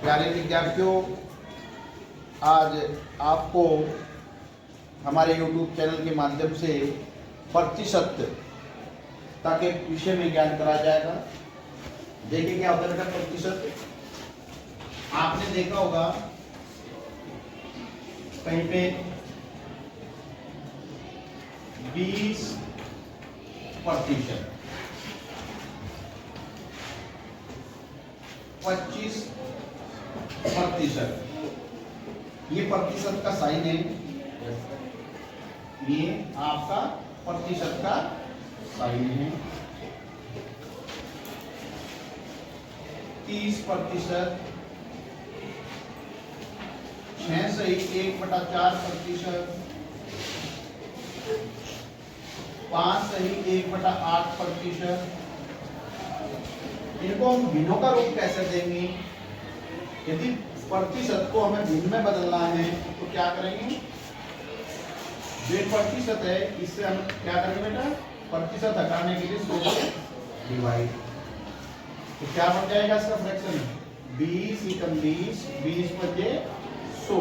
प्यारे विद्यार्थियों, आज आपको हमारे YouTube चैनल के माध्यम से प्रतिशतता के विषय में ज्ञान कराया जाएगा। देखिए क्या होता है बेटा प्रतिशत। आपने देखा होगा कहीं पे 20%, 25%, ये प्रतिशत का साइन है। ये आपका प्रतिशत का साइन है। 30%, 6 सही 1/4%, 5 सही 1/8%। इनको हम भिन्नों का रूप कैसे देंगे? यदि प्रतिशत को हमें भिन्न में बदलना है तो क्या करेंगे? जो प्रतिशत है इससे हम क्या करेंगे बेटा? प्रतिशत हटाने के लिए 100 से डिवाइड। तो क्या बन जाएगा इसका फ्रैक्शन? 20 × 20, 20 बचे 100।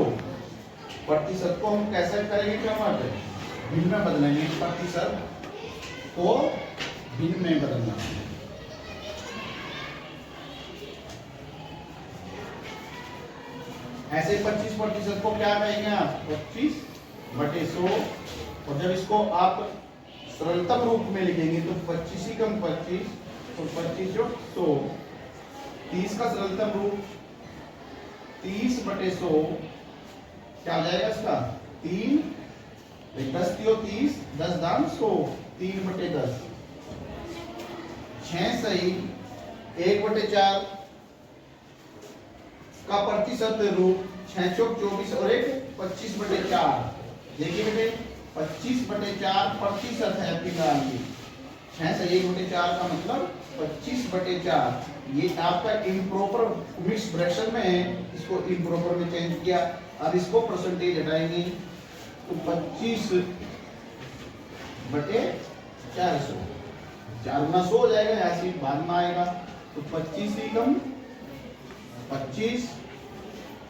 प्रतिशत को हम कैसे करेंगे? क्या बात है? भिन्न में बदलेंगे। प्रतिशत को भिन्न में बदलना। ऐसे 25% को क्या कहेंगे आप? 25/100। और जब इसको आप सरलतम रूप में लिखेंगे तो 25 × 25 तो 25 × 100। 30 का सरलतम रूप 30/100 क्या आ जाएगा इसका? 3 10 × 30, 10 दाम 100, 3/10। 6 सही 1/4 का प्रतिशत रूप 6 × 24 और 1 25/4। देखिए बेटे 25/4 प्रतिशत है पिंगाल की। 6 से 1/4 का मतलब 25/4। ये आपका इम्प्रॉपर मिक्स फ्रैक्शन में है, इसको इम्प्रॉपर में चेंज किया। अब इसको परसेंटेज हटाएंगे तो 25/400, 4 × 100 हो जाएगा। यहाँ से बाद में आएगा तो 25 ही कम 25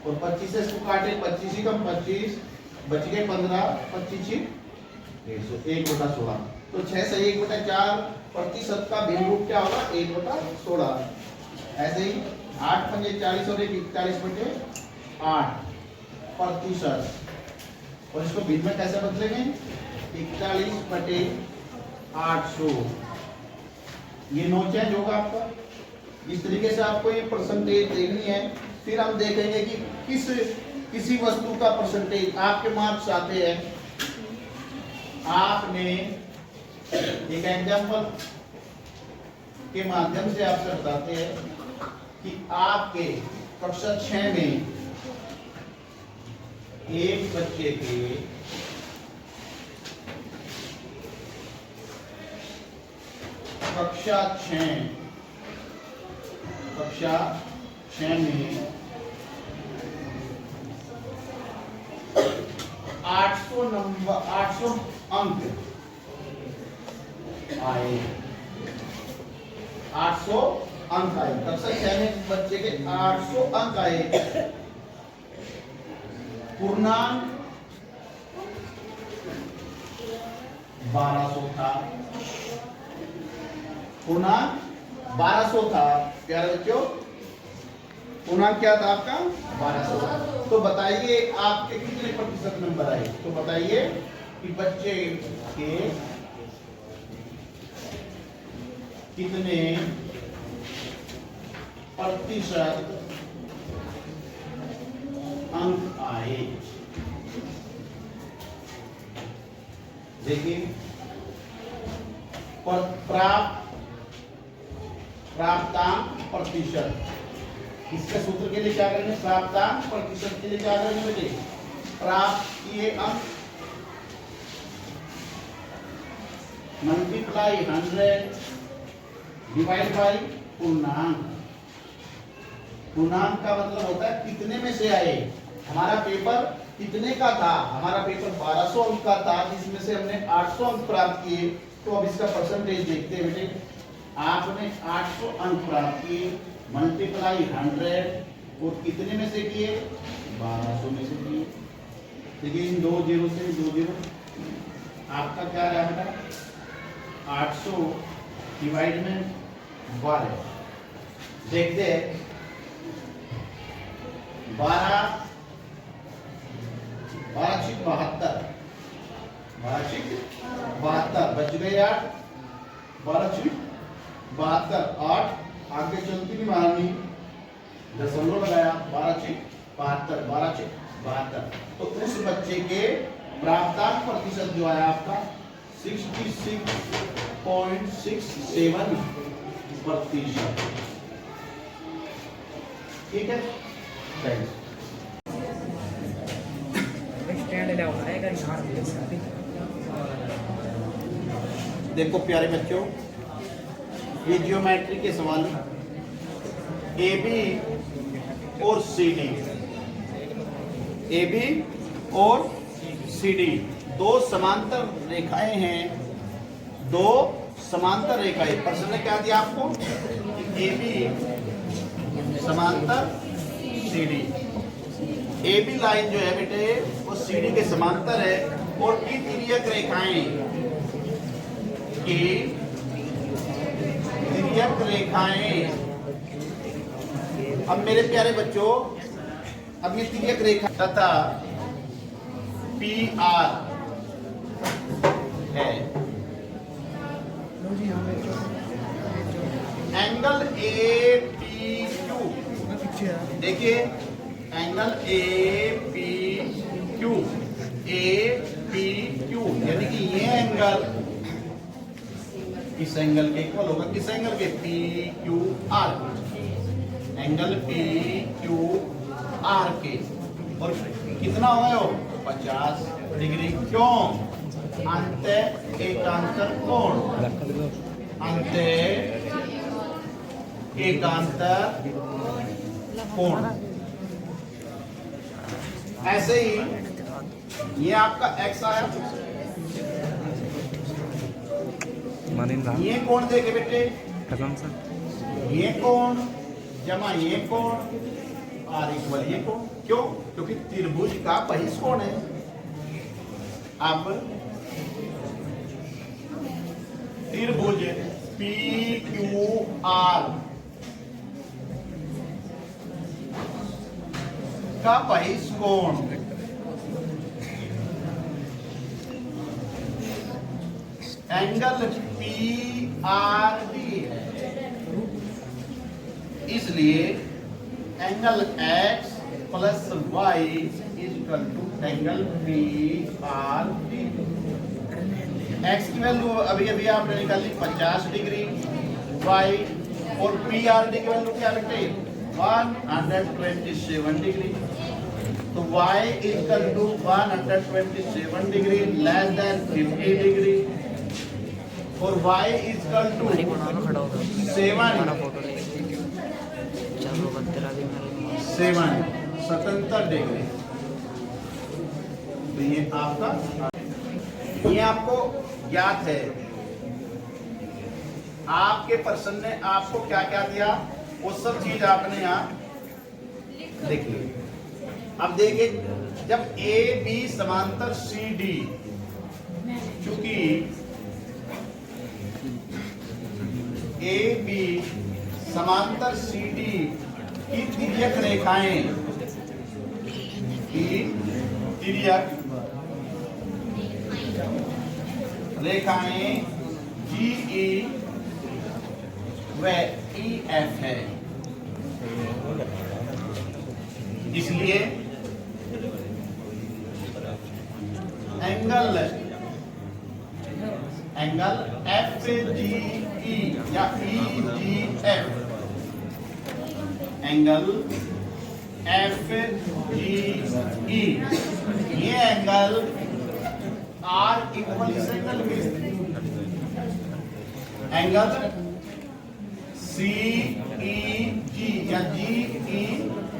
और 25 से इसको काटे 25 ही कम 25 बच गए 15, 25 ही 1/16। तो 6 से 1/4 प्रतिशत का भिन्न रूप क्या होगा? 1/16। ऐसे ही 8 × 5 = 40 और 1 41/8 प्रतिशत। और इसको भिन्न में कैसे बदलेंगे? 41/800। ये नो चेंज होगा आपका। इस तरीके से आपको ये परसेंटेज देखनी है। फिर हम देखेंगे कि किसी वस्तु का परसेंटेज आपके मार्क्स आते हैं। आपने एक एग्जांपल के माध्यम से आपसे बताते हैं कि आपके कक्षा 6 में एक बच्चे के कक्षा 6 में 800 अंक आए। 800 अंक आए। कक्षा 6 में बच्चे के 800 अंक आए। पूर्णांक 1200 था। पूर्णांक 1200 था। प्यारे बच्चों पूर्णांक क्या था आपका? 1200। तो बताइए आपके कितने प्रतिशत नंबर आए? तो बताइए कि बच्चे के कितने प्रतिशत अंक आए। देखिए प्राप्तांक प्रतिशत। इसके सूत्र के लिए क्या करेंगे? प्राप्तांक प्रतिशत के लिए क्या करेंगे बेटे? प्राप्त किए अंक मल्टीप्लाई 100 डिवाइड बाई पूर्णांक। पूर्णांक का मतलब होता है कितने में से आए। हमारा पेपर कितने का था? हमारा पेपर 1200 अंक का था, जिसमें से हमने 800 अंक प्राप्त किए। तो अब इसका परसेंटेज देखते हैं बेटे। आपने 800 अंक प्राप्त किए, मल्टीप्लाई 100 और कितने में से किए? 1200 में से किए। देखिए इन 2 0 से 2 0, आपका क्या रहा बेटा? 800 डिवाइड में 12। देखते हैं 12 12 72, 12 बच गए 8, 12 72, 8 आगे चलती नहीं मारनी, दशमलव लगाया, 12 72, 12 72। तो उस बच्चे के प्राप्तांक प्रतिशत जो है आपका 66.67%। ठीक है, थैंक्स। देखो प्यारे बच्चों, ये जियोमेट्री के सवाल ए बी और सी डी, ए बी और सी डी दो समांतर रेखाएं हैं, दो समांतर रेखाएं। प्रश्न ने क्या दिया आपको? ए बी समांतर C D. A B line जो है बेटे वो सी डी के समांतर है, और की तिर्यक रेखाएं, की तिर्यक रेखाएं। अब मेरे प्यारे बच्चों, अब ये तिर्यक रेखा तथा पी आर है। एंगल ए पी क्यू, देखिए angle A P Q, A P Q यानी कि ये एंगल इस एंगल के इक्वल होगा। किस एंगल के? P Q are, angle P Q are के। और कितना होगा वो? 50 डिग्री। क्यों? अंत एकांतर कोण, अंत एकांतर कोण। ऐसे ही ये आपका x आया, ये कोण देखे बेटे, ये कोण जमा ये कोण आर इक्वल ये कोण। क्यों? क्योंकि त्रिभुज का बहिष्कोण है। अब त्रिभुज पी क्यू आर का बहिष्कोण एंगल पी आर डी है। इसलिए angle x plus y equal to angle P R D. x की वैल्यू अभी अभी आपने निकाली 50 डिग्री, y और पी आर डी की वैल्यू क्या बेटे? 127 डिग्री। तो y equal to 127 degree less than 50 degree, और y इक्वल टू 7 77 डिग्री। तो ये आपका, ये आपको ज्ञात है। आपके प्रश्न ने आपको क्या क्या दिया वो सब चीज आपने यहाँ लिख ली। अब देखिए, जब ए बी समांतर सी डी, चूंकि ए बी समांतर सी डी की तिर्यक रेखाएं, की तिर्यक रेखाएं जी ई व ई एफ है, इसलिए एंगल एफ जी ई या ई जी एफ, एंगल एफ जी ई, ये एंगल आर इक्वल इस एंगल के, एंगल सी ई जी या जी ई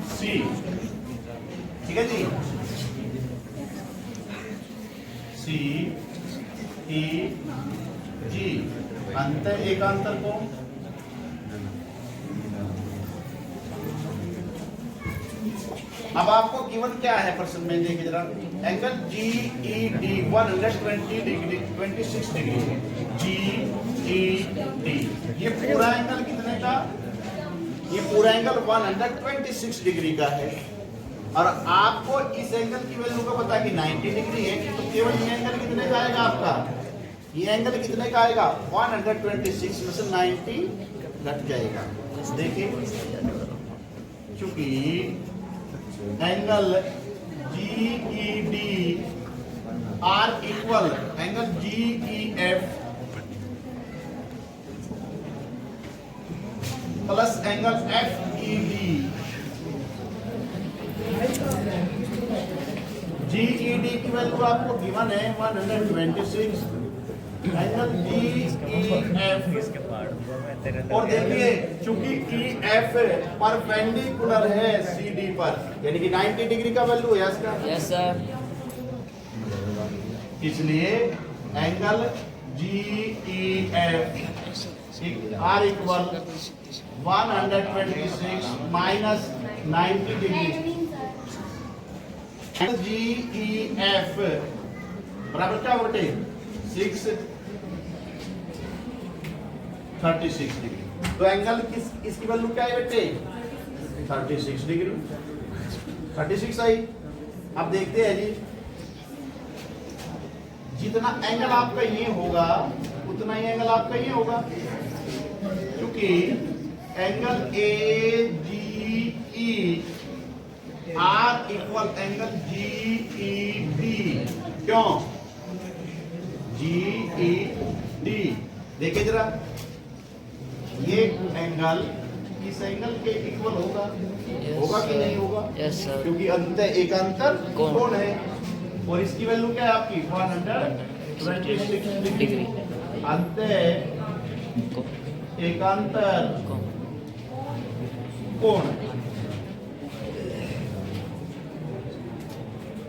सी। ठीक है जी, सी ई जी अंत एकांतर कोण अब आपको गिवन क्या है प्रश्न में, देखिए जरा, angle GED 120 degree 26 degree GED, ये पूरा एंगल कितने का, ये पूरा एंगल 126 डिग्री का है, और आपको इस एंगल की वैल्यू का पता कि 90 डिग्री है, तो केवल ये एंगल कितने का आएगा आपका, ये एंगल कितने का आएगा, 126 में से 90 घट जाएगा। देखिए चूंकि angle GED are equal angle GEF plus angle FED, GED की वैल्यू आपको गिवन है 126, एंगल GEF, और देखिए चूंकि EF परपेंडिकुलर है CD पर, यानी कि 90 डिग्री का वैल्यू है इसका, यस सर, इसलिए angle GEF are equal 126 minus 90 degree, GEF बराबर क्या होते 36 डिग्री। तो एंगल इसकी वैल्यू क्या है बेटे, 36 डिग्री, 36 आई। अब देखते हैं जी, जितना एंगल आपका ये होगा उतना ही एंगल आपका ये होगा, क्योंकि angle AGE are equal angle GED, क्यों GED, देखिए जरा, ये एंगल इस एंगल के इक्वल होगा, होगा कि नहीं होगा, यस सर, क्योंकि अंतर एकांतर कोण है, और इसकी वैल्यू क्या है आपकी 126 डिग्री, अंतर एकांतर कोण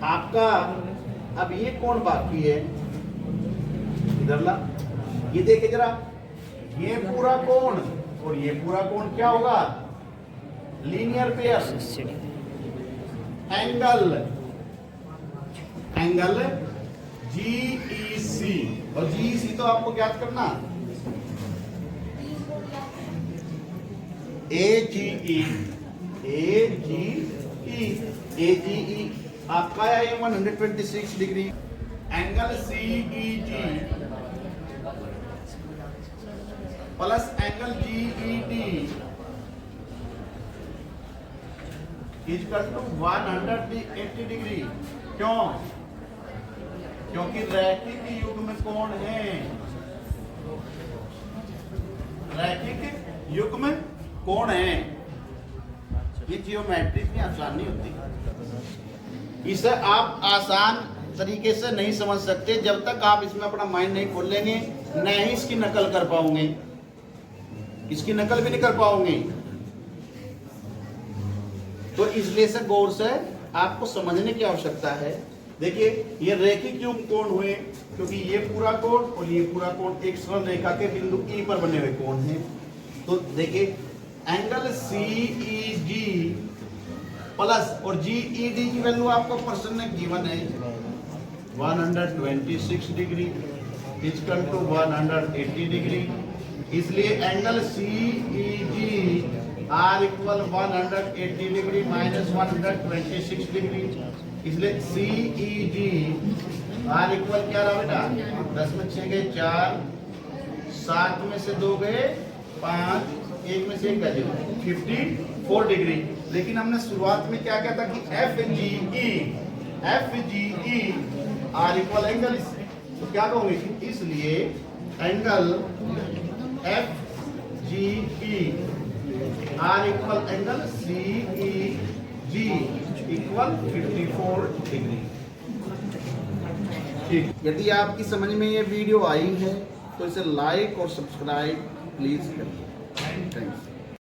आपका। अब ये कोण बाकी है, इधर ला, ये देखे जरा, ये पूरा कोण और ये पूरा कोण क्या होगा, लीनियर पेयर, एंगल GEC, और GEC तो आपको ज्ञात करना, AGE आपका है 126 degree, angle CEG plus angle GED equal to 180 degree, क्यों, क्योंकि रैखिक युग्म कोण है, रैखिक युग्म कोण है, ये जियोमेट्री इतनी आसान नहीं होती, इसे आप आसान तरीके से नहीं समझ सकते जब तक आप इसमें अपना माइंड नहीं खोल लेंगे, न ही इसकी नकल कर पाओगे, इसकी नकल भी नहीं कर पाओगे। तो इसलिए से गौर से आपको समझने की आवश्यकता है। देखिए ये रैखिक युग्म कोण हुए, क्योंकि ये पूरा कोण और ये पूरा कोण एक सरल रेखा के बिंदु E पर बने हुए कोण हैं। तो देखिए एंगल CEG प्लस और GED की वैल्यू आपको प्रश्न में गिवन है 126 डिग्री इक्वल टू 180 डिग्री, इसलिए angle CEG are equal 180 degree minus 126 degree, इसलिए CEG आर इक्वल क्या रहा बेटा, 10 में 6 गए 4, 7 में से 2 गए 5, 1 में से 1 गए 54 डिग्री। लेकिन हमने शुरुआत में क्या कहता कि FGE आर इक्वल एंगल, तो क्या कहोगे, इसलिए angle FGE are equal angle CEG equal 54 degree. ठीक, यदि आपकी समझ में ये वीडियो आई है तो इसे लाइक और सब्सक्राइब प्लीज करिए। थैंक्स।